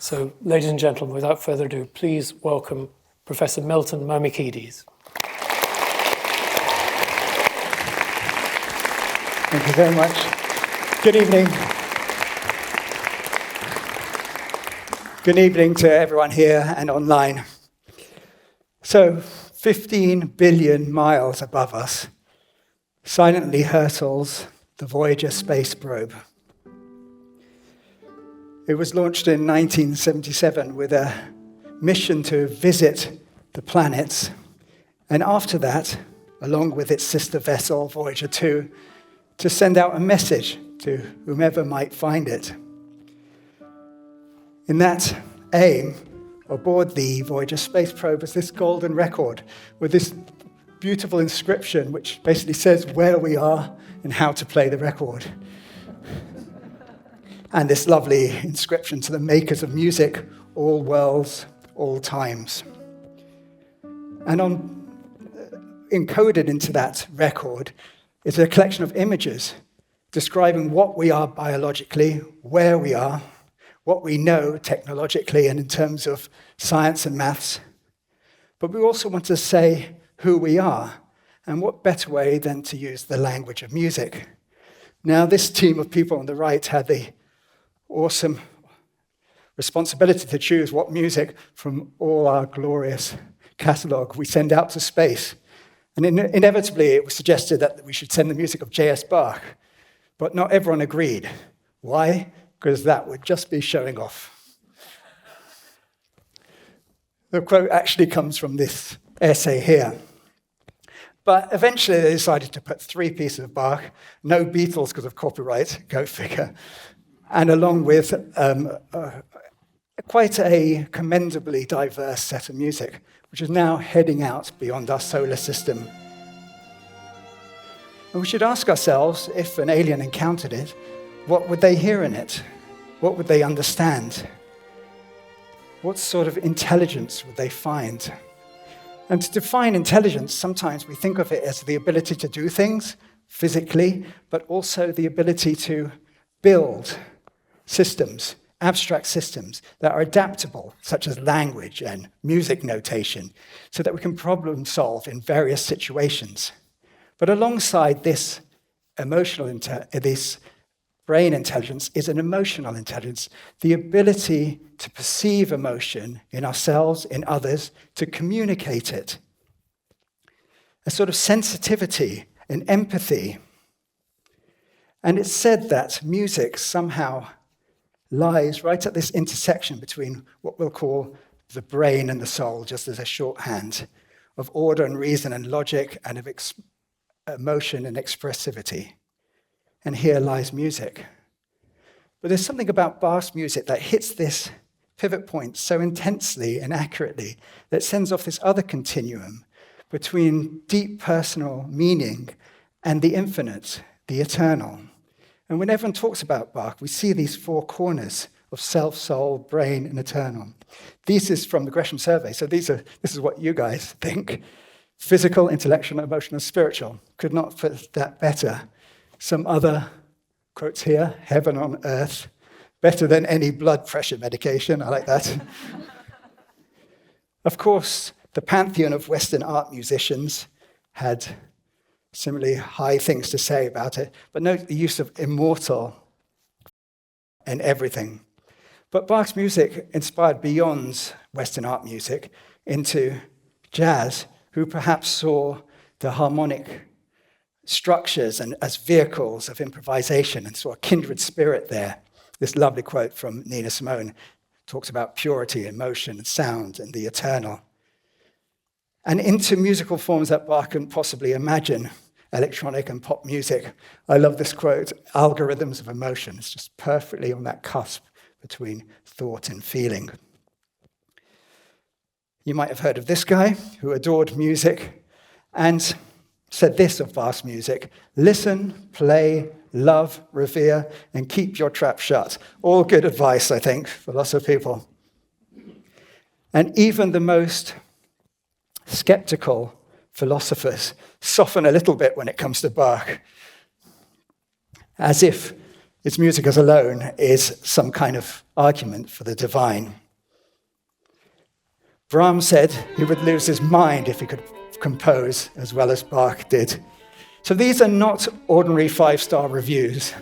So, ladies and gentlemen, without further ado, please welcome Professor Milton Mermikides. Thank you very much. Good evening. Good evening to everyone here and online. So, 15 billion miles above us, silently hurtles the Voyager space probe. It was launched in 1977 with a mission to visit the planets, and after that, along with its sister vessel, Voyager 2, to send out a message to whomever might find it. In that aim, aboard the Voyager space probe was this golden record with this beautiful inscription which basically says where we are and how to play the record. And this lovely inscription to the makers of music, all worlds, all times. And encoded into that record is a collection of images describing what we are biologically, where we are, what we know technologically and in terms of science and maths. But we also want to say who we are, and what better way than to use the language of music. Now, this team of people on the right had the awesome responsibility to choose what music from all our glorious catalogue we send out to space. And inevitably, it was suggested that we should send the music of J.S. Bach, but not everyone agreed. Why? Because that would just be showing off. The quote actually comes from this essay here. But eventually, they decided to put 3 pieces of Bach, no Beatles because of copyright, go figure, and along with quite a commendably diverse set of music, which is now heading out beyond our solar system. And we should ask ourselves, if an alien encountered it, what would they hear in it? What would they understand? What sort of intelligence would they find? And to define intelligence, sometimes we think of it as the ability to do things physically, but also the ability to build systems, abstract systems that are adaptable, such as language and music notation, so that we can problem solve in various situations. But alongside this this brain intelligence is an emotional intelligence, the ability to perceive emotion in ourselves, in others, to communicate it. A sort of sensitivity and empathy. And it's said that music somehow lies right at this intersection between what we'll call the brain and the soul, just as a shorthand, of order and reason and logic and of emotion and expressivity. And here lies music. But there's something about Bach's music that hits this pivot point so intensely and accurately that sends off this other continuum between deep personal meaning and the infinite, the eternal. And when everyone talks about Bach, we see these 4 corners of self, soul, brain, and eternal. This is from the Gresham survey, so this is what you guys think. Physical, intellectual, emotional, spiritual. Could not put that better. Some other quotes here, heaven on earth, better than any blood pressure medication. I like that. Of course, the pantheon of Western art musicians had similarly high things to say about it, but note the use of immortal and everything. But Bach's music inspired beyond Western art music into jazz, who perhaps saw the harmonic structures and as vehicles of improvisation and saw a kindred spirit there. This lovely quote from Nina Simone talks about purity, emotion, and sound, and the eternal. And into musical forms that Bach can possibly imagine, electronic and pop music. I love this quote, algorithms of emotion. It's just perfectly on that cusp between thought and feeling. You might have heard of this guy who adored music and said this of Bach's music: listen, play, love, revere, and keep your trap shut. All good advice, I think, for lots of people. And even the most skeptical philosophers soften a little bit when it comes to Bach, as if its music as alone is some kind of argument for the divine. Brahms said he would lose his mind if he could compose as well as Bach did. So these are not ordinary 5-star reviews.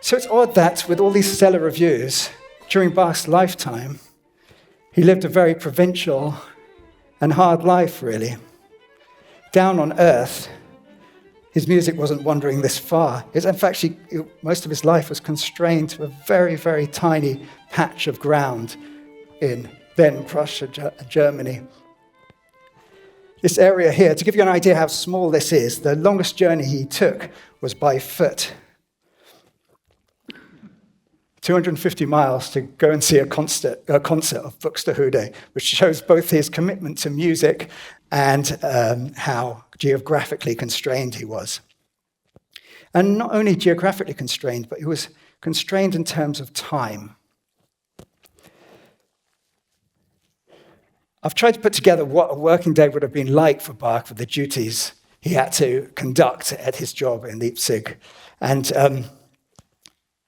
So it's odd that with all these stellar reviews, during Bach's lifetime, he lived a very provincial and hard life, really. Down on earth, his music wasn't wandering this far. In fact, most of his life was constrained to a very, very tiny patch of ground in then Prussia, Germany. This area here, to give you an idea how small this is, the longest journey he took was by foot. 250 miles to go and see a concert of Buxtehude, which shows both his commitment to music and how geographically constrained he was. And not only geographically constrained, but he was constrained in terms of time. I've tried to put together what a working day would have been like for Bach with the duties he had to conduct at his job in Leipzig. And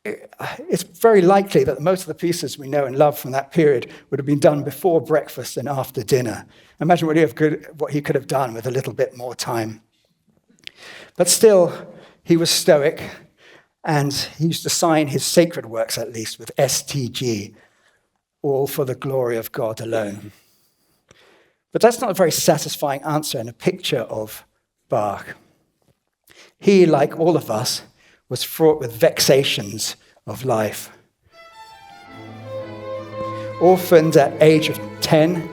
it's very likely that most of the pieces we know and love from that period would have been done before breakfast and after dinner. Imagine what he could have done with a little bit more time. But still, he was stoic, and he used to sign his sacred works, at least, with STG, all for the glory of God alone. But that's not a very satisfying answer and a picture of Bach. He, like all of us, was fraught with vexations of life. Orphaned at age of 10,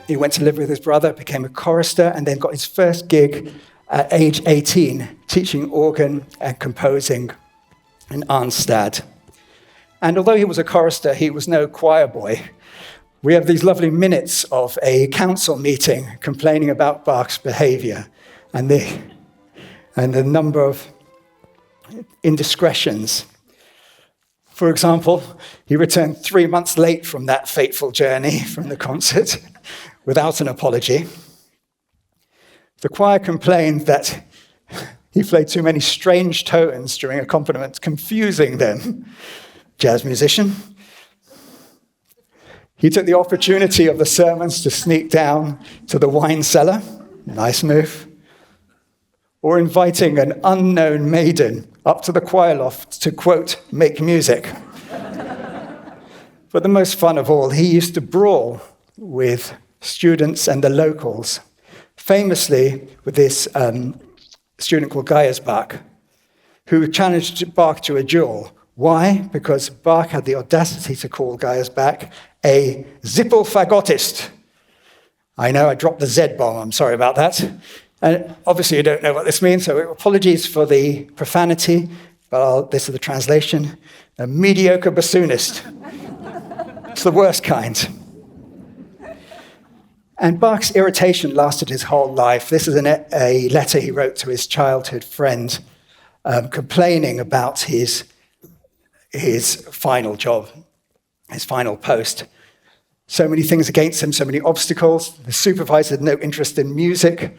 he went to live with his brother, became a chorister, and then got his first gig at age 18, teaching organ and composing in Arnstadt. And although he was a chorister, he was no choir boy. We have these lovely minutes of a council meeting complaining about Bach's behavior and the number of indiscretions. For example, he returned 3 months late from that fateful journey from the concert without an apology. The choir complained that he played too many strange tones during accompaniment, confusing them. Jazz musician. He took the opportunity of the sermons to sneak down to the wine cellar. Nice move. Or inviting an unknown maiden up to the choir loft to, quote, make music. But the most fun of all, he used to brawl with students and the locals, famously with this student called Bach, who challenged Bach to a duel. Why? Because Bach had the audacity to call Bach a zippelfagottist. I know I dropped the Z bomb, I'm sorry about that. And obviously you don't know what this means, so apologies for the profanity, but this is the translation. A mediocre bassoonist. It's the worst kind. And Bach's irritation lasted his whole life. This is a letter he wrote to his childhood friend, complaining about his final job, his final post. So many things against him, so many obstacles. The supervisor had no interest in music.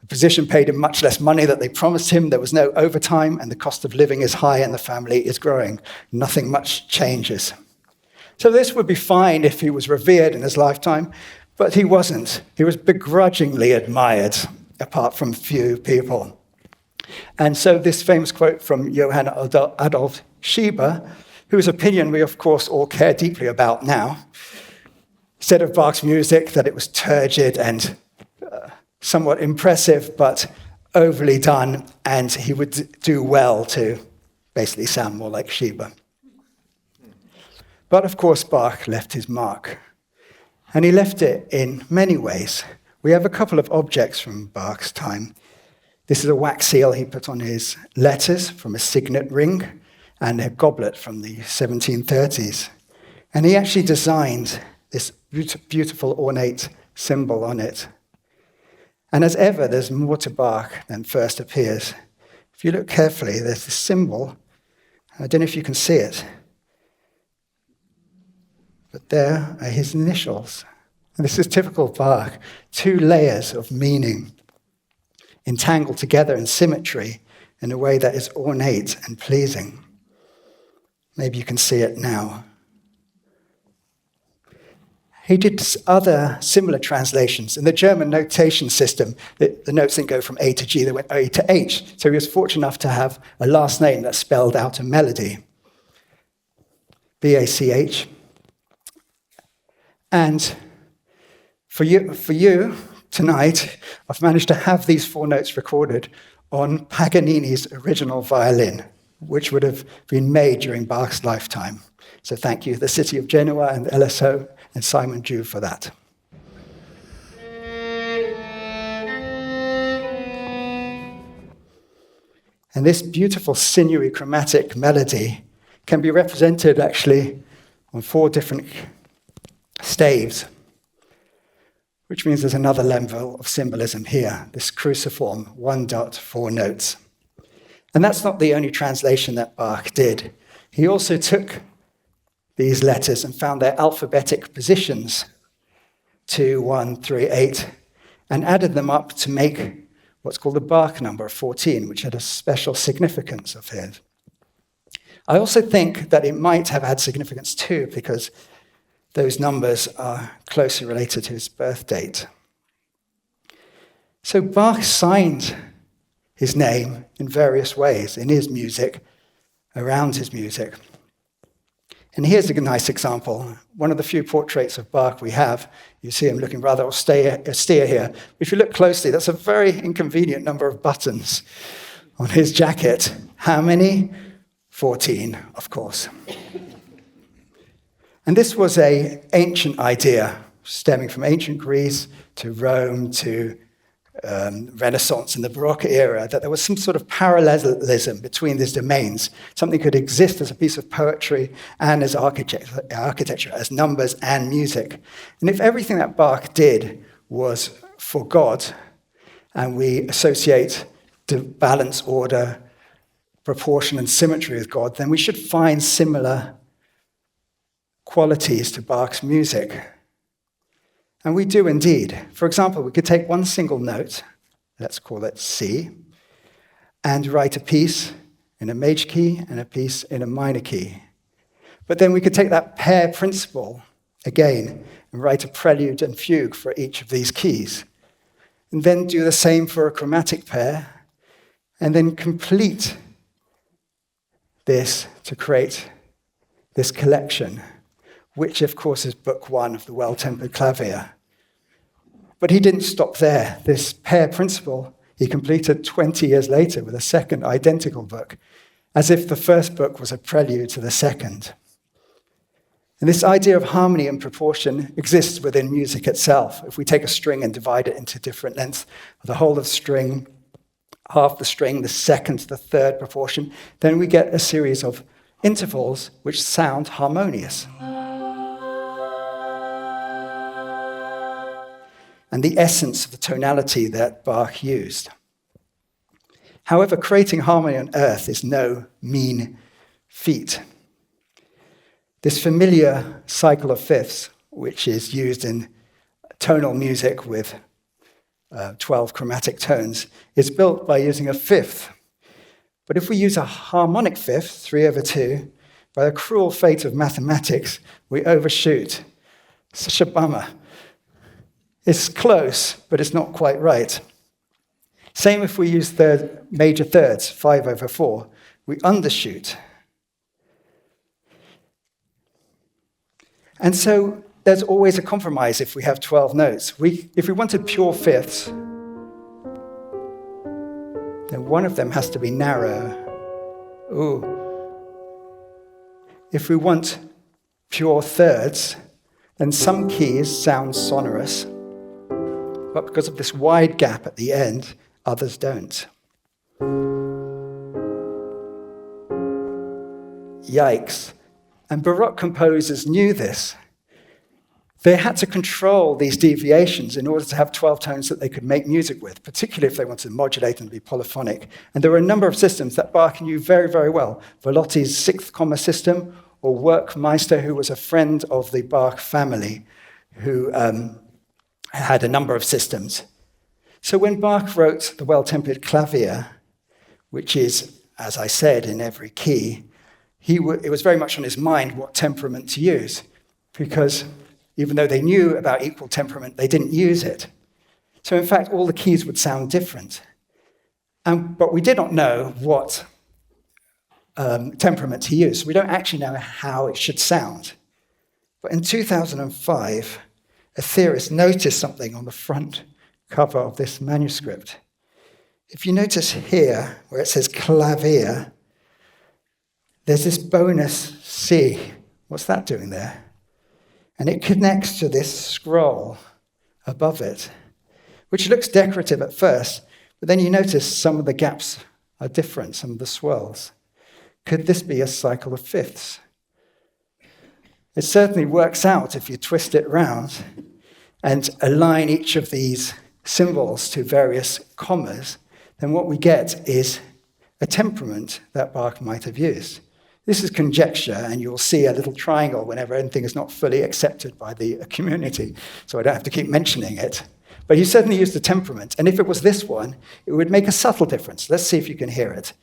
The position paid him much less money than they promised him. There was no overtime, and the cost of living is high, and the family is growing. Nothing much changes. So this would be fine if he was revered in his lifetime, but he wasn't. He was begrudgingly admired, apart from few people. And so this famous quote from Johann Adolf Schieber, whose opinion we, of course, all care deeply about now, said of Bach's music that it was turgid and somewhat impressive, but overly done, and he would do well to basically sound more like Schieber. But of course, Bach left his mark, and he left it in many ways. We have a couple of objects from Bach's time. This is a wax seal he put on his letters from a signet ring and a goblet from the 1730s. And he actually designed this beautiful ornate symbol on it. And as ever, there's more to Bach than first appears. If you look carefully, there's this symbol. I don't know if you can see it, but there are his initials. And this is typical of Bach, 2 layers of meaning entangled together in symmetry in a way that is ornate and pleasing. Maybe you can see it now. He did other similar translations. In the German notation system, the notes didn't go from A to G, they went A to H. So he was fortunate enough to have a last name that spelled out a melody. B-A-C-H. And for you tonight, I've managed to have these 4 notes recorded on Paganini's original violin, which would have been made during Bach's lifetime. So thank you, the city of Genoa and LSO and Simon Jew for that. And this beautiful sinewy chromatic melody can be represented actually on 4 different staves, which means there's another level of symbolism here, this cruciform, 1 dot, 4 notes. And that's not the only translation that Bach did. He also took these letters and found their alphabetic positions, 2, 1, 3, 8, and added them up to make what's called the Bach number, 14, which had a special significance of his. I also think that it might have had significance too, because those numbers are closely related to his birth date. So Bach signed his name in various ways, in his music, around his music. And here's a nice example. One of the few portraits of Bach we have, you see him looking rather austere here. If you look closely, that's a very inconvenient number of buttons on his jacket. How many? 14, of course. And this was an ancient idea, stemming from ancient Greece to Rome to Renaissance and the Baroque era, that there was some sort of parallelism between these domains. Something could exist as a piece of poetry and as architecture, as numbers and music. And if everything that Bach did was for God, and we associate the balance, order, proportion, and symmetry with God, then we should find similar qualities to Bach's music. And we do indeed. For example, we could take one single note, let's call it C, and write a piece in a major key and a piece in a minor key. But then we could take that pair principle again and write a prelude and fugue for each of these keys. And then do the same for a chromatic pair, and then complete this to create this collection, which of course is book 1 of the Well-Tempered Clavier. But he didn't stop there. This pair principle he completed 20 years later with a second identical book, as if the first book was a prelude to the second. And this idea of harmony and proportion exists within music itself. If we take a string and divide it into different lengths, the whole of the string, half the string, the second to the third proportion, then we get a series of intervals which sound harmonious. And the essence of the tonality that Bach used. However, creating harmony on earth is no mean feat. This familiar cycle of fifths, which is used in tonal music with 12 chromatic tones, is built by using a fifth. But if we use a harmonic fifth, 3/2, by the cruel fate of mathematics, we overshoot. Such a bummer. It's close, but it's not quite right. Same if we use major thirds, 5/4, we undershoot. And so there's always a compromise if we have 12 notes. If we wanted pure fifths, then one of them has to be narrow. Ooh. If we want pure thirds, then some keys sound sonorous, but because of this wide gap at the end, others don't. Yikes. And Baroque composers knew this. They had to control these deviations in order to have 12 tones that they could make music with, particularly if they wanted to modulate and be polyphonic. And there were a number of systems that Bach knew very, very well. Velotti's sixth comma system, or Werkmeister, who was a friend of the Bach family, who had a number of systems. So when Bach wrote the Well-Tempered Clavier, which is, as I said, in every key, it was very much on his mind what temperament to use, because even though they knew about equal temperament, they didn't use it. So in fact, all the keys would sound different. But we did not know what temperament to use. We don't actually know how it should sound. But in 2005, a theorist noticed something on the front cover of this manuscript. If you notice here, where it says clavier, there's this bonus C. What's that doing there? And it connects to this scroll above it, which looks decorative at first, but then you notice some of the gaps are different, some of the swirls. Could this be a cycle of fifths? It certainly works out if you twist it round and align each of these symbols to various commas, then what we get is a temperament that Bach might have used. This is conjecture, and you'll see a little triangle whenever anything is not fully accepted by the community, so I don't have to keep mentioning it. But he certainly used the temperament, and if it was this one, it would make a subtle difference. Let's see if you can hear it.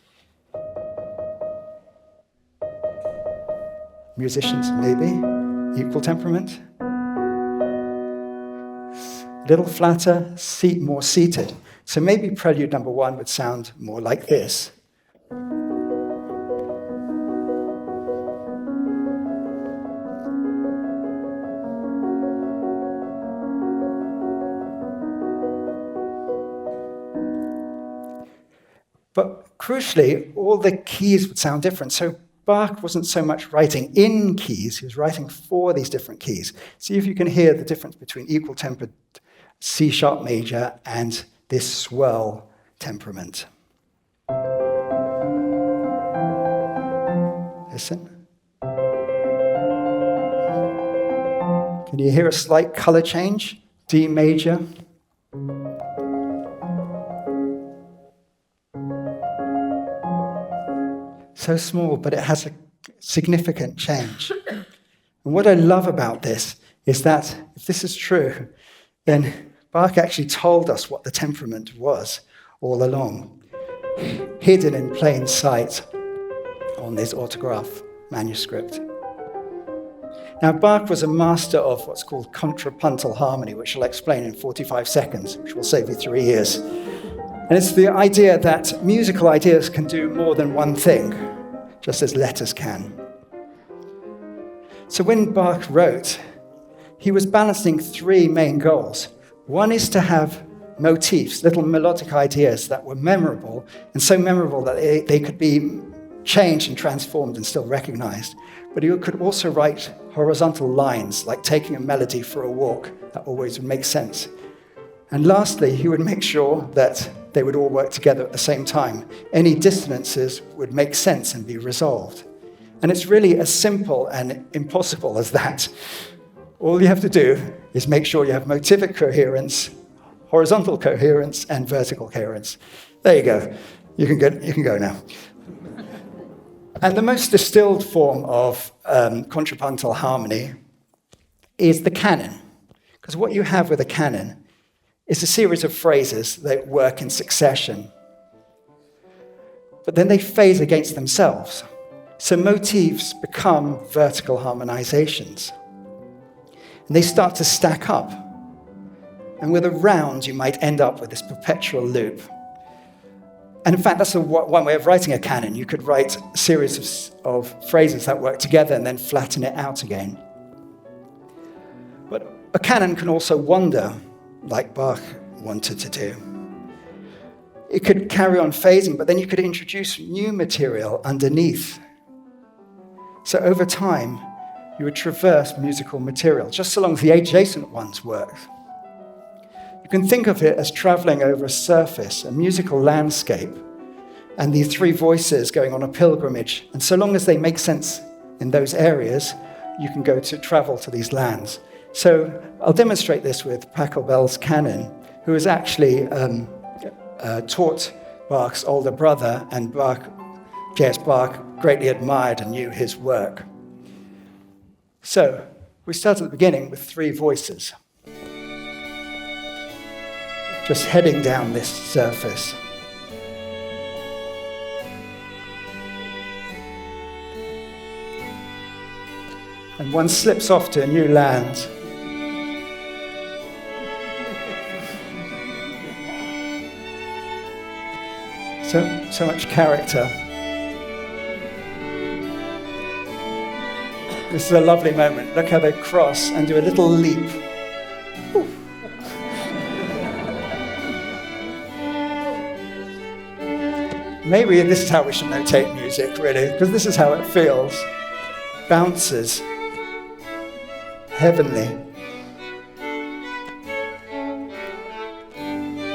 Musicians, maybe, equal temperament. A little flatter, more seated. So maybe prelude number 1 would sound more like this. But crucially, all the keys would sound different. So Bach wasn't so much writing in keys, he was writing for these different keys. See if you can hear the difference between equal tempered C sharp major and this swirl temperament. Listen. Can you hear a slight color change? D major. So small, but it has a significant change. And what I love about this is that if this is true, then Bach actually told us what the temperament was all along, hidden in plain sight on this autograph manuscript. Now, Bach was a master of what's called contrapuntal harmony, which I'll explain in 45 seconds, which will save you 3 years. And it's the idea that musical ideas can do more than one thing, just as letters can. So when Bach wrote, he was balancing 3 main goals. One is to have motifs, little melodic ideas that were memorable, and so memorable that they could be changed and transformed and still recognized. But he could also write horizontal lines, like taking a melody for a walk, that always would make sense. And lastly, he would make sure that they would all work together at the same time. Any dissonances would make sense and be resolved. And it's really as simple and impossible as that. All you have to do is make sure you have motivic coherence, horizontal coherence, and vertical coherence. There you go. You can go now. And the most distilled form of contrapuntal harmony is the canon. Because what you have with a canon is a series of phrases that work in succession. But then they phase against themselves. So motifs become vertical harmonizations. And they start to stack up. And with a round, you might end up with this perpetual loop. And in fact, that's one way of writing a canon. You could write a series of phrases that work together and then flatten it out again. But a canon can also wander, like Bach wanted to do. It could carry on phasing, but then you could introduce new material underneath. So over time, you would traverse musical material, just so long as the adjacent ones work. You can think of it as traveling over a surface, a musical landscape, and these 3 voices going on a pilgrimage. And so long as they make sense in those areas, you can travel to these lands. So I'll demonstrate this with Pachelbel's canon, who was actually taught Bach's older brother, and J.S. Bach greatly admired and knew his work. So we start at the beginning with 3 voices, just heading down this surface. and one slips off to a new land. So much character. This is a lovely moment. Look how they cross and do a little leap. Ooh. Maybe this is how we should notate music, really, because this is how it feels. Bounces. Heavenly.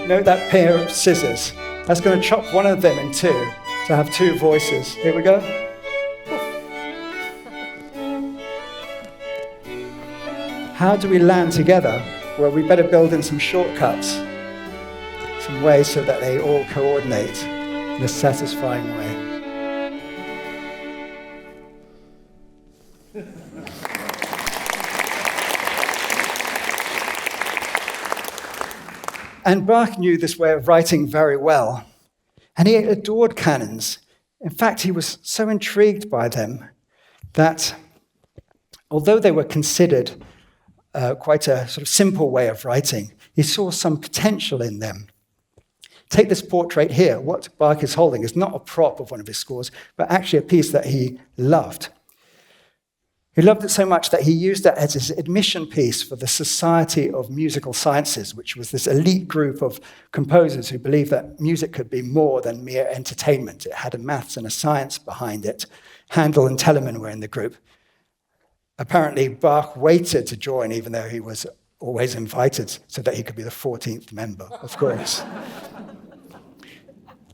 Note that pair of scissors. That's going to chop one of them in two to have two voices. Here we go. How do we land together? Well, we better build in some shortcuts, some ways so that they all coordinate in a satisfying way. And Bach knew this way of writing very well, and he adored canons. In fact, he was so intrigued by them that although they were considered quite a sort of simple way of writing, he saw some potential in them. Take this portrait here. What Bach is holding is not a prop of one of his scores, but actually a piece that he loved. He loved it so much that he used it as his admission piece for the Society of Musical Sciences, which was this elite group of composers who believed that music could be more than mere entertainment. It had a maths and a science behind it. Handel and Telemann were in the group. Apparently, Bach waited to join, even though he was always invited, so that he could be the 14th member, of course.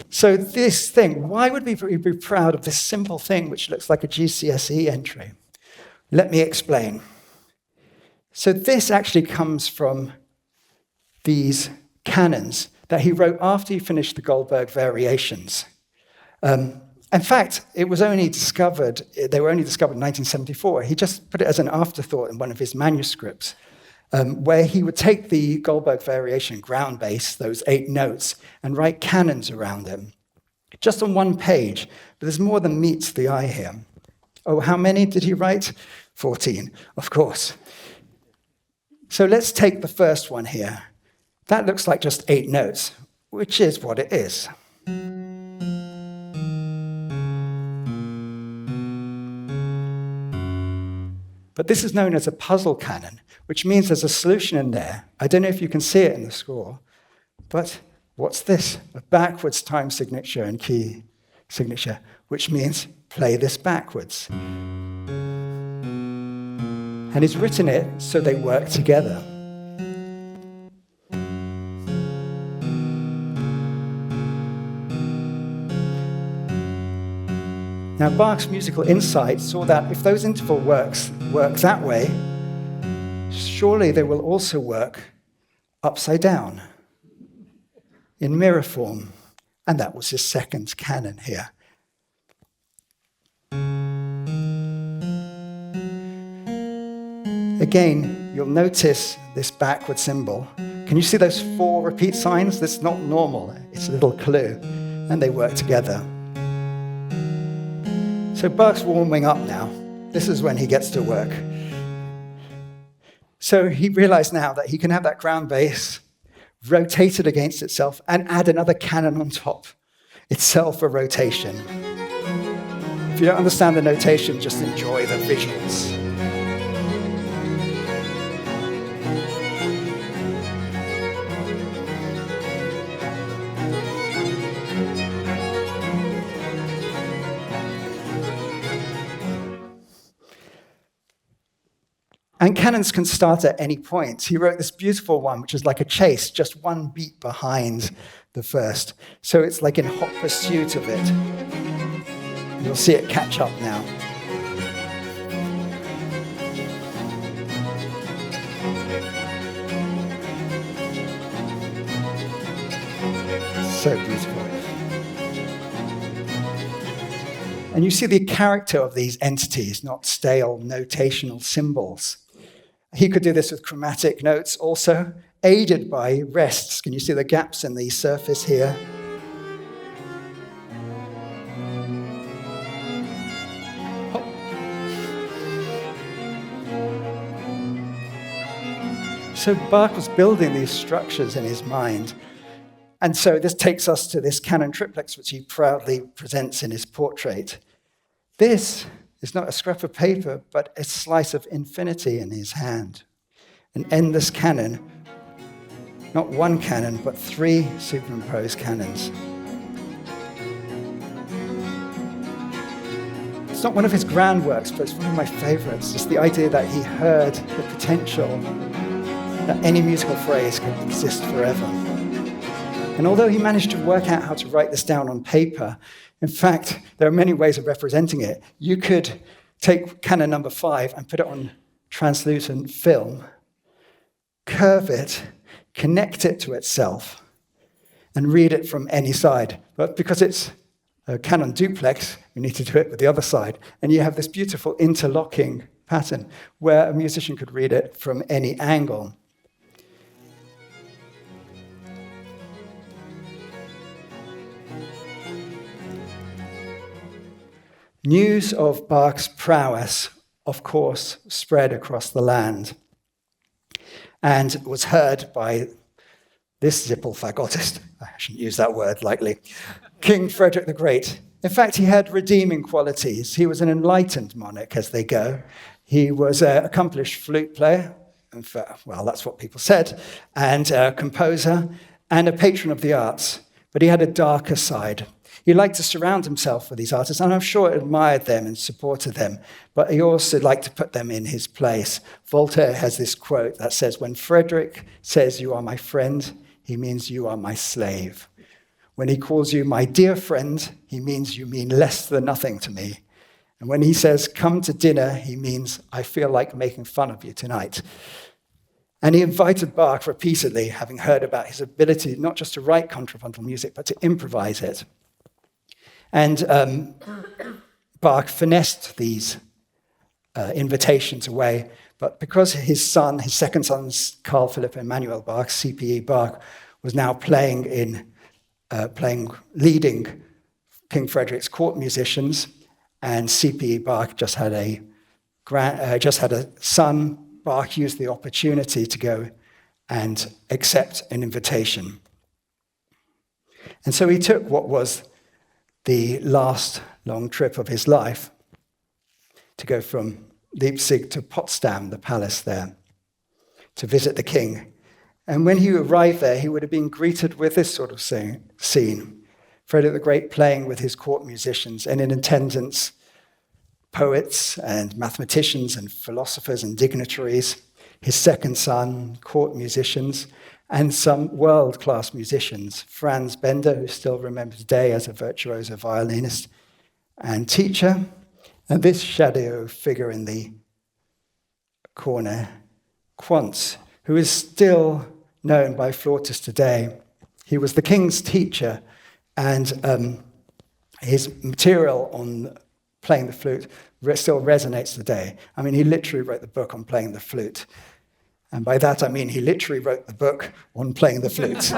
So this thing, why would we be proud of this simple thing which looks like a GCSE entry? Let me explain. So this actually comes from these canons that he wrote after he finished the Goldberg variations. In fact, they were only discovered in 1974. He just put it as an afterthought in one of his manuscripts, where he would take the Goldberg variation ground bass, those 8 notes, and write canons around them, just on one page. But there's more than meets the eye here. Oh, how many did he write? 14, of course. So let's take the first one here. That looks like just 8 notes, which is what it is. But this is known as a puzzle canon, which means there's a solution in there. I don't know if you can see it in the score, but what's this? A backwards time signature and key signature, which means play this backwards. And he's written it so they work together. Now, Bach's musical insight saw that if those interval work that way, surely they will also work upside down, in mirror form. And that was his second canon here. Again, you'll notice this backward symbol. Can you see those 4 repeat signs? That's not normal. It's a little clue. And they work together. So Bach's warming up now. This is when he gets to work. So he realized now that he can have that ground bass rotated against itself and add another canon on top. Itself a rotation. If you don't understand the notation, just enjoy the visuals. And canons can start at any point. He wrote this beautiful one, which is like a chase, just one beat behind the first. So it's like in hot pursuit of it. You'll see it catch up now. So beautiful. And you see the character of these entities, not stale notational symbols. He could do this with chromatic notes also, aided by rests. Can you see the gaps in the surface here? So Bach was building these structures in his mind. And so this takes us to this Canon triplex, which he proudly presents in his portrait. This is not a scrap of paper, but a slice of infinity in his hand. An endless canon, not one canon, but 3 superimposed canons. It's not one of his grand works, but it's one of my favorites. Just the idea that he heard the potential that any musical phrase could exist forever. And although he managed to work out how to write this down on paper, in fact, there are many ways of representing it. You could take canon number 5 and put it on translucent film, curve it, connect it to itself, and read it from any side. But because it's a Canon duplex, you need to do it with the other side. And you have this beautiful interlocking pattern where a musician could read it from any angle. News of Bach's prowess, of course, spread across the land and was heard by this zippel-fagottist, I shouldn't use that word lightly, King Frederick the Great. In fact, he had redeeming qualities. He was an enlightened monarch, as they go. He was an accomplished flute player, well, that's what people said, and a composer, and a patron of the arts. But he had a darker side. He liked to surround himself with these artists, and I'm sure admired them and supported them, but he also liked to put them in his place. Voltaire has this quote that says, "When Frederick says you are my friend, he means you are my slave. When he calls you my dear friend, he means you mean less than nothing to me. And when he says come to dinner, he means I feel like making fun of you tonight." And he invited Bach repeatedly, having heard about his ability not just to write contrapuntal music, but to improvise it. And Bach finessed these invitations away, but because his second son, Carl Philipp Emanuel Bach, CPE Bach, was now leading King Frederick's court musicians, and CPE Bach just had a son, Bach used the opportunity to go and accept an invitation. And so he took what was the last long trip of his life to go from Leipzig to Potsdam, the palace there, to visit the king. And when he arrived there, he would have been greeted with this sort of scene. Frederick the Great playing with his court musicians, and in attendance, poets and mathematicians and philosophers and dignitaries, his second son, court musicians, and some world-class musicians. Franz Bender, who's still remembered today as a virtuoso violinist and teacher, and this shadow figure in the corner, Quantz, who is still known by flautists today. He was the king's teacher, and his material on playing the flute still resonates today. I mean, he literally wrote the book on playing the flute. And by that, I mean he literally wrote the book on playing the flute.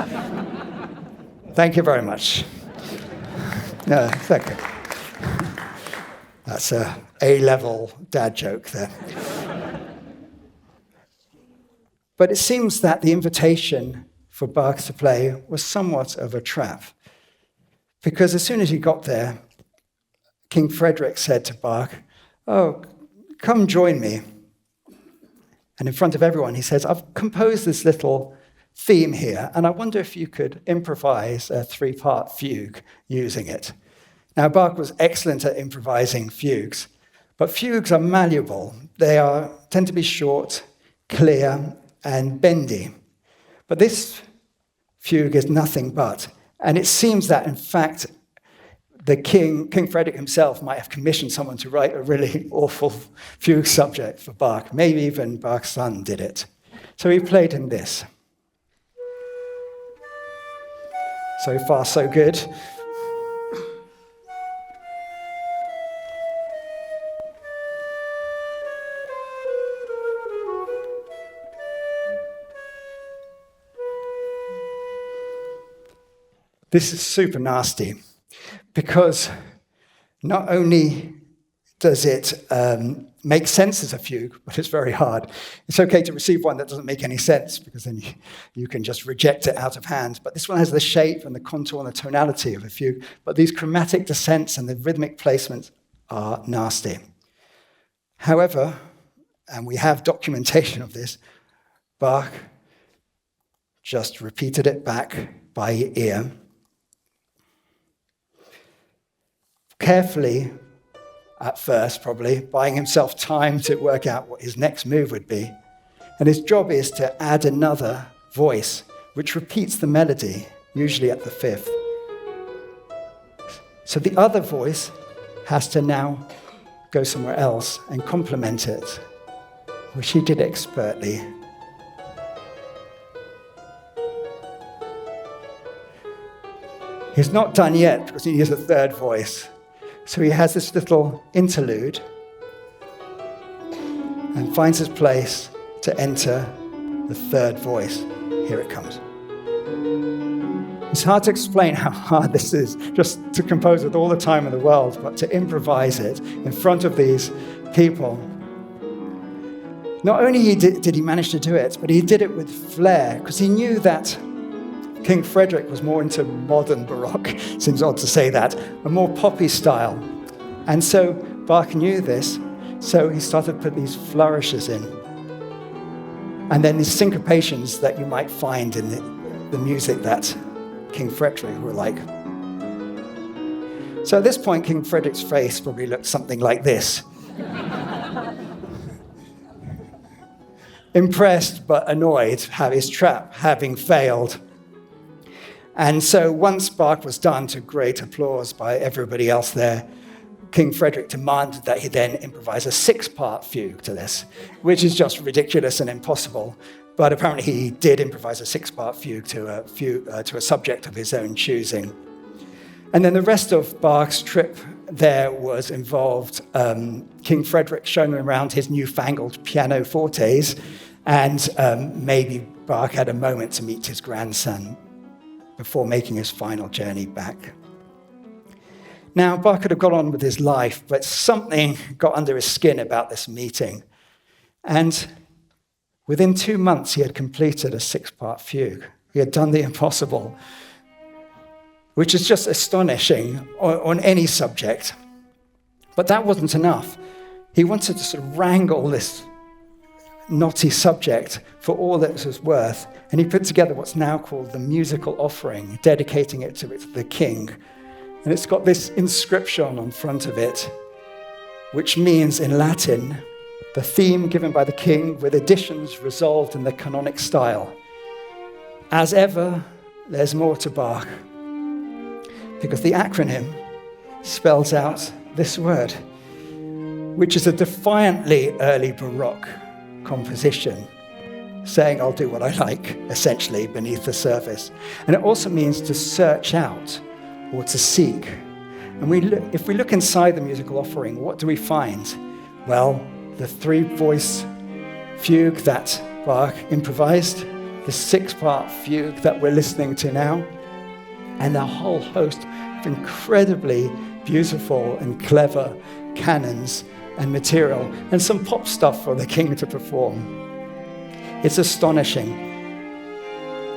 Thank you very much. No, thank you. That's a A-level dad joke there. But it seems that the invitation for Bach to play was somewhat of a trap. Because as soon as he got there, King Frederick said to Bach, "Oh, come join me." And in front of everyone, he says, "I've composed this little theme here, and I wonder if you could improvise a 3-part fugue using it." Now, Bach was excellent at improvising fugues, but fugues are malleable. They tend to be short, clear, and bendy. But this fugue is nothing but. And it seems that, in fact, the King Frederick himself might have commissioned someone to write a really awful fugue subject for Bach. Maybe even Bach's son did it. So he played him this. So far, so good. This is super nasty, because not only does it make sense as a fugue, but it's very hard. It's okay to receive one that doesn't make any sense, because then you can just reject it out of hand. But this one has the shape and the contour and the tonality of a fugue, but these chromatic descents and the rhythmic placements are nasty. However, and we have documentation of this, Bach just repeated it back by ear, carefully at first, probably, buying himself time to work out what his next move would be. And his job is to add another voice, which repeats the melody, usually at the fifth. So the other voice has to now go somewhere else and complement it, which he did expertly. He's not done yet, because he needs a third voice. So he has this little interlude and finds his place to enter the third voice. Here it comes. It's hard to explain how hard this is, just to compose with all the time in the world, but to improvise it in front of these people. Not only did he manage to do it, but he did it with flair, because he knew that King Frederick was more into modern Baroque, seems odd to say that, a more poppy style. And so Bach knew this, so he started to put these flourishes in. And then these syncopations that you might find in the music that King Frederick were like. So at this point, King Frederick's face probably looked something like this. Impressed but annoyed, his trap having failed. And so once Bach was done, to great applause by everybody else there, King Frederick demanded that he then improvise a 6-part fugue to this, which is just ridiculous and impossible. But apparently he did improvise a 6-part fugue to a subject of his own choosing. And then the rest of Bach's trip there was involved King Frederick showing him around his newfangled pianofortes, and maybe Bach had a moment to meet his grandson before making his final journey back. Now, Bach could have gone on with his life, but something got under his skin about this meeting. And within 2 months, he had completed a 6-part fugue. He had done the impossible, which is just astonishing on any subject. But that wasn't enough. He wanted to sort of wrangle this knotty subject for all that it was worth, and he put together what's now called the musical offering, dedicating it to the king. And it's got this inscription on front of it, which means in Latin, the theme given by the king with additions resolved in the canonic style. As ever, there's more to Bach, because the acronym spells out this word, which is a defiantly early Baroque composition, saying I'll do what I like, essentially, beneath the surface. And it also means to search out or to seek. And if we look inside the musical offering, what do we find? Well, the 3-voice fugue that Bach improvised, the 6-part fugue that we're listening to now, and a whole host of incredibly beautiful and clever canons and material, and some pop stuff for the king to perform. It's astonishing.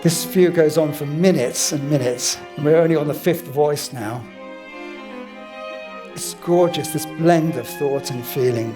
This fugue goes on for minutes and minutes, and we're only on the 5th voice now. It's gorgeous, this blend of thought and feeling.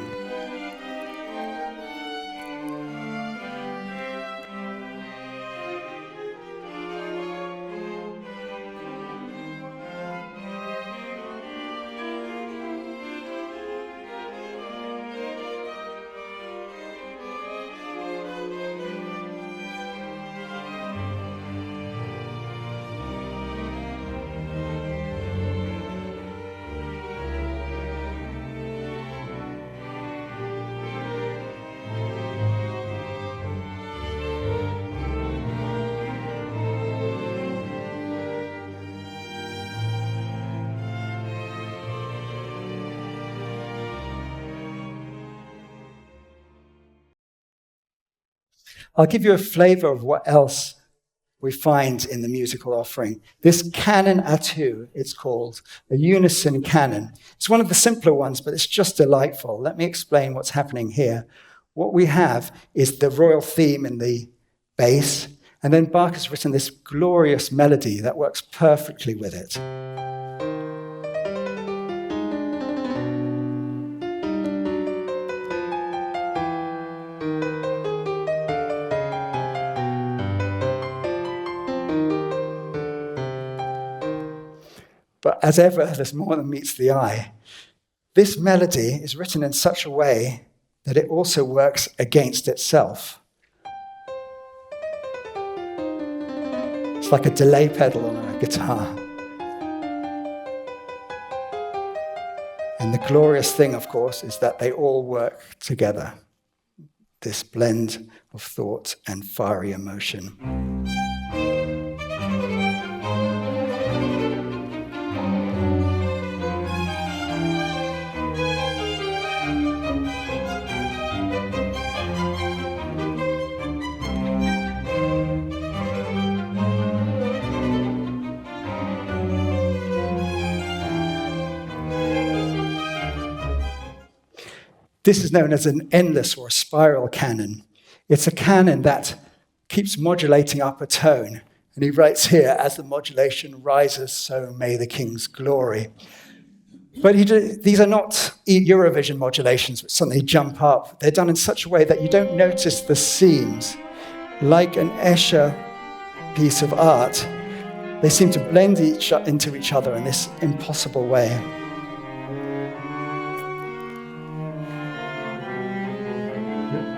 I'll give you a flavor of what else we find in the musical offering. This canon à two, it's called, a unison canon. It's one of the simpler ones, but it's just delightful. Let me explain what's happening here. What we have is the royal theme in the bass, and then Bach has written this glorious melody that works perfectly with it. But as ever, there's more than meets the eye. This melody is written in such a way that it also works against itself. It's like a delay pedal on a guitar. And the glorious thing, of course, is that they all work together. This blend of thought and fiery emotion. This is known as an endless or a spiral canon. It's a canon that keeps modulating up a tone. And he writes here, as the modulation rises, so may the king's glory. But these are not Eurovision modulations which suddenly jump up. They're done in such a way that you don't notice the seams. Like an Escher piece of art, they seem to blend into each other in this impossible way.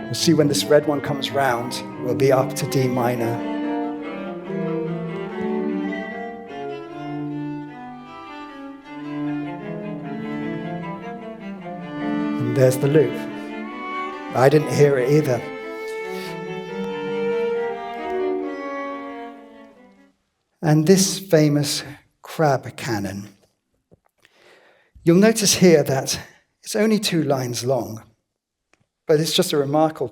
You'll see when this red one comes round, we'll be up to D minor. And there's the loop. I didn't hear it either. And this famous crab canon. You'll notice here that it's only 2 lines long. But it's just a remarkable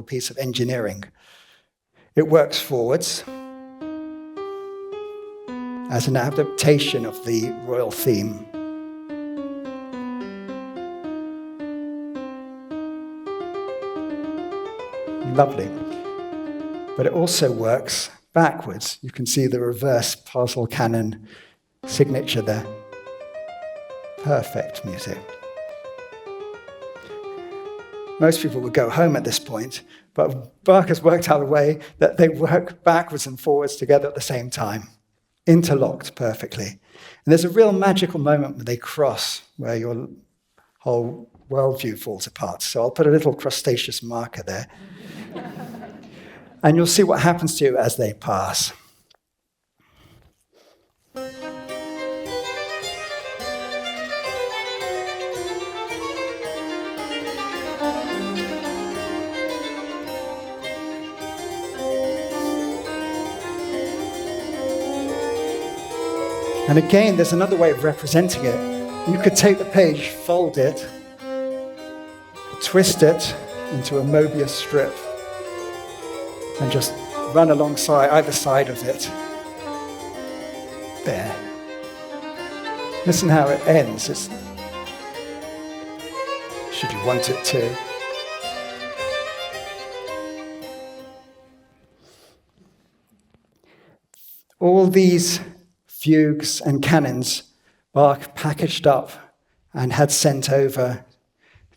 piece of engineering. It works forwards as an adaptation of the royal theme. Lovely. But it also works backwards. You can see the reverse partial canon signature there. Perfect music. Most people would go home at this point, but Bach has worked out a way that they work backwards and forwards together at the same time, interlocked perfectly. And there's a real magical moment when they cross, where your whole worldview falls apart. So I'll put a little crustaceous marker there. And you'll see what happens to you as they pass. And again, there's another way of representing it. You could take the page, fold it, twist it into a Mobius strip, and just run alongside either side of it. There. Listen how it ends. Should you want it to. All these fugues and canons Bach packaged up and had sent over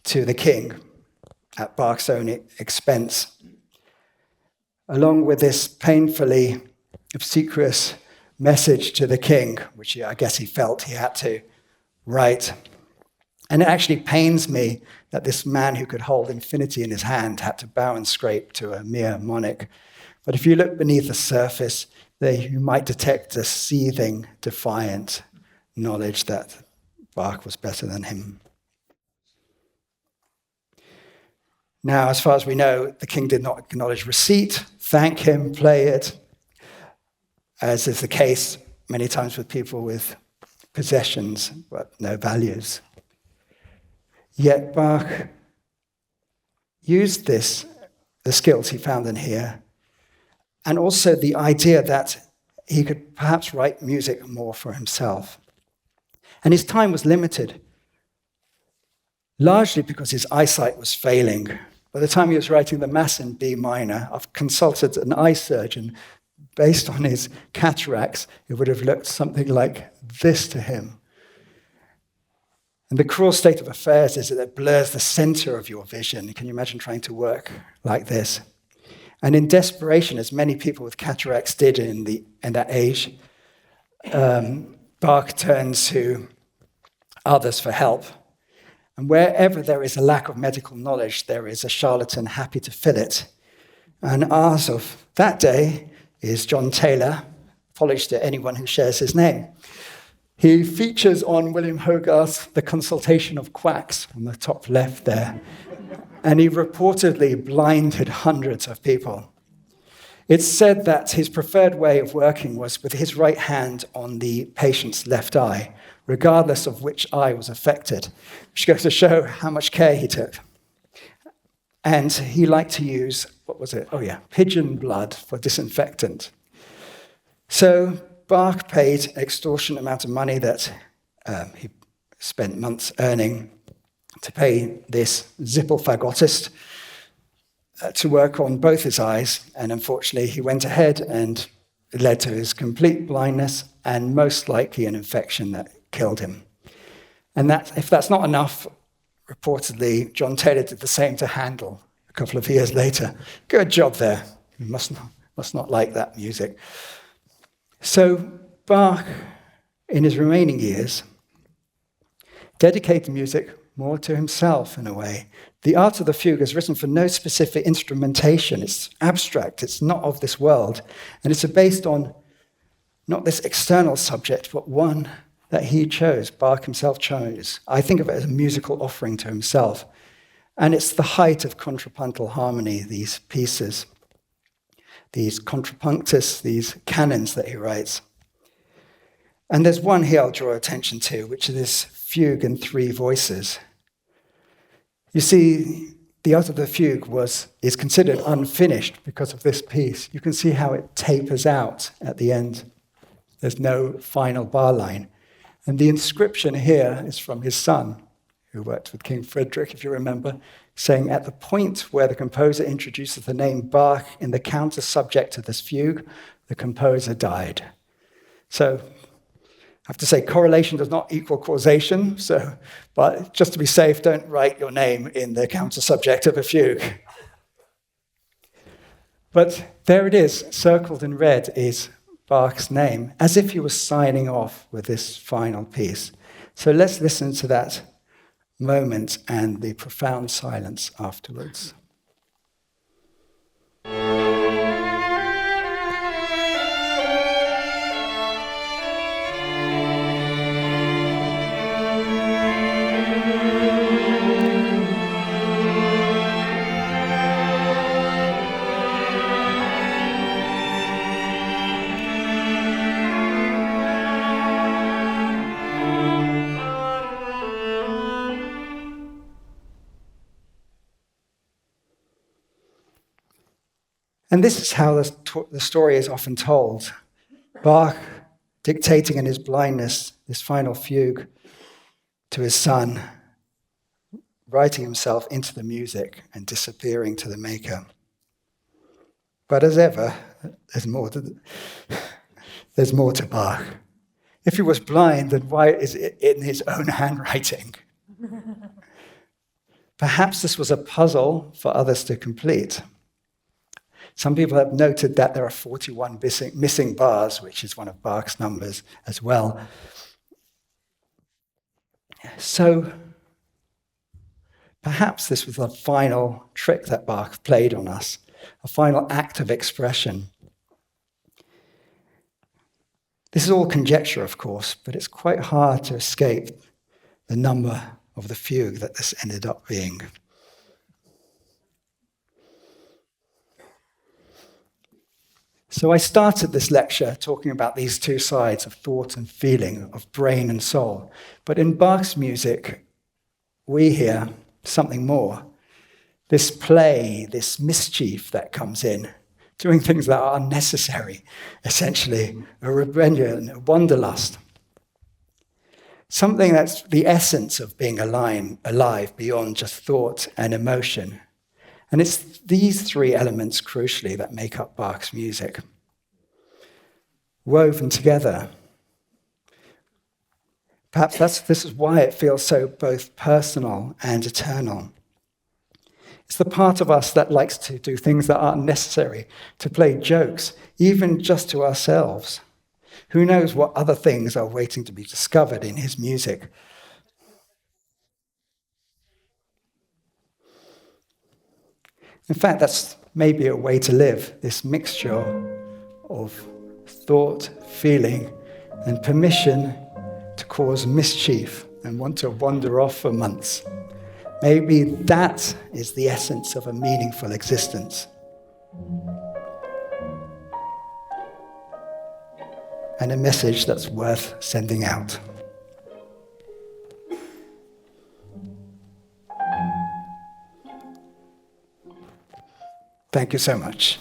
to the king at Bach's own expense, along with this painfully obsequious message to the king, which I guess he felt he had to write. And it actually pains me that this man who could hold infinity in his hand had to bow and scrape to a mere monarch. But if you look beneath the surface, there you might detect a seething, defiant knowledge that Bach was better than him. Now, as far as we know, the king did not acknowledge receipt, thank him, play it, as is the case many times with people with possessions but no values. Yet Bach used the skills he found in here, and also the idea that he could perhaps write music more for himself. And his time was limited, largely because his eyesight was failing. By the time he was writing the Mass in B minor, I've consulted an eye surgeon. Based on his cataracts, it would have looked something like this to him. And the cruel state of affairs is that it blurs the center of your vision. Can you imagine trying to work like this? And in desperation, as many people with cataracts did in that age, Bach turns to others for help. And wherever there is a lack of medical knowledge, there is a charlatan happy to fill it. And ours of that day is John Taylor, apologies to anyone who shares his name. He features on William Hogarth's The Consultation of Quacks on the top left there. And he reportedly blinded hundreds of people. It's said that his preferred way of working was with his right hand on the patient's left eye, regardless of which eye was affected, which goes to show how much care he took. And he liked to use, pigeon blood for disinfectant. So Bach paid an extortionate amount of money that he spent months earning to pay this zippelfagottist to work on both his eyes. And unfortunately, he went ahead and it led to his complete blindness and most likely an infection that killed him. And that, if that's not enough, reportedly, John Taylor did the same to Handel a couple of years later. Good job there. You must not like that music. So Bach, in his remaining years, dedicated music more to himself in a way. The art of the fugue is written for no specific instrumentation. It's abstract. It's not of this world. And it's based on not this external subject, but one that he chose, Bach himself chose. I think of it as a musical offering to himself. And it's the height of contrapuntal harmony, these pieces, these contrapunctus, these canons that he writes. And there's one here I'll draw attention to, which is this fugue in 3 voices. You see, the art of the fugue is considered unfinished because of this piece. You can see how it tapers out at the end. There's no final bar line. And the inscription here is from his son, who worked with King Frederick, if you remember, saying, at the point where the composer introduces the name Bach in the counter subject to this fugue, the composer died. So I have to say correlation does not equal causation, but just to be safe, don't write your name in the counter subject of a fugue. But there it is, circled in red is Bach's name, as if he was signing off with this final piece. So let's listen to that moment and the profound silence afterwards. And this is how the story is often told. Bach dictating in his blindness this final fugue to his son, writing himself into the music and disappearing to the maker. But as ever, there's more to Bach. If he was blind, then why is it in his own handwriting? Perhaps this was a puzzle for others to complete. Some people have noted that there are 41 missing bars, which is one of Bach's numbers as well. So perhaps this was the final trick that Bach played on us, a final act of expression. This is all conjecture, of course, but it's quite hard to escape the number of the fugue that this ended up being. So I started this lecture talking about these 2 sides of thought and feeling, of brain and soul. But in Bach's music, we hear something more. This play, this mischief that comes in, doing things that are unnecessary, essentially, a rebellion, a wanderlust. Something that's the essence of being alive beyond just thought and emotion. And it's these three elements, crucially, that make up Bach's music. Woven together. Perhaps this is why it feels so both personal and eternal. It's the part of us that likes to do things that aren't necessary, to play jokes, even just to ourselves. Who knows what other things are waiting to be discovered in his music? In fact, that's maybe a way to live, this mixture of thought, feeling, and permission to cause mischief and want to wander off for months. Maybe that is the essence of a meaningful existence. And a message that's worth sending out. Thank you so much.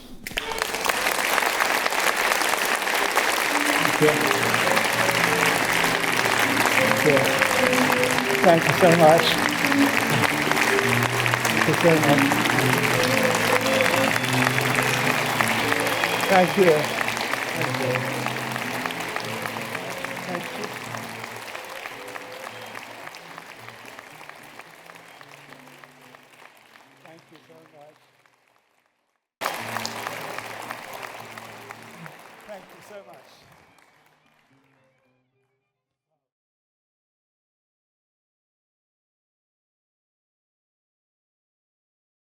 Thank you. Thank you so much. Thank you so much. Thank you. Thank you. Thank you. Thank you so much. Thank you so much.